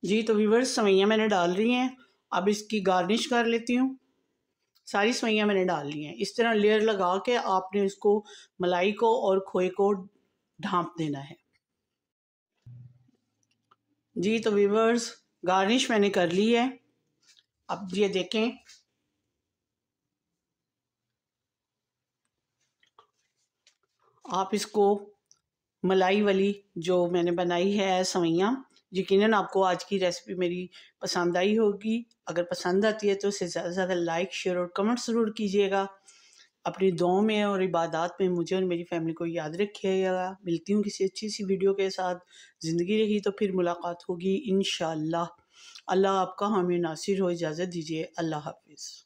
जी तो व्यूवर्स, सवैयाँ मैंने डाल रही हैं। अब इसकी गार्निश कर लेती हूँ। सारी सवैयाँ मैंने डाल ली हैं। इस तरह लेयर लगा के आपने इसको मलाई को और खोए को ढाँप देना है। जी तो व्यूवर्स, गार्निश मैंने कर ली है। अब ये देखें, आप इसको मलाई वाली जो मैंने बनाई है सवैयाँ, यकीनन आपको आज की रेसिपी मेरी पसंद आई होगी। अगर पसंद आती है तो इसे ज़्यादा से ज़्यादा लाइक, शेयर और कमेंट ज़रूर कीजिएगा। अपनी दुआओं में और इबादत में मुझे और मेरी फैमिली को याद रखिएगा। मिलती हूँ किसी अच्छी सी वीडियो के साथ। ज़िंदगी रही तो फिर मुलाकात होगी इंशाअल्लाह। अल्लाह आपका हामी नासिर हो। इजाज़त दीजिए। अल्लाह हाफ़िज़।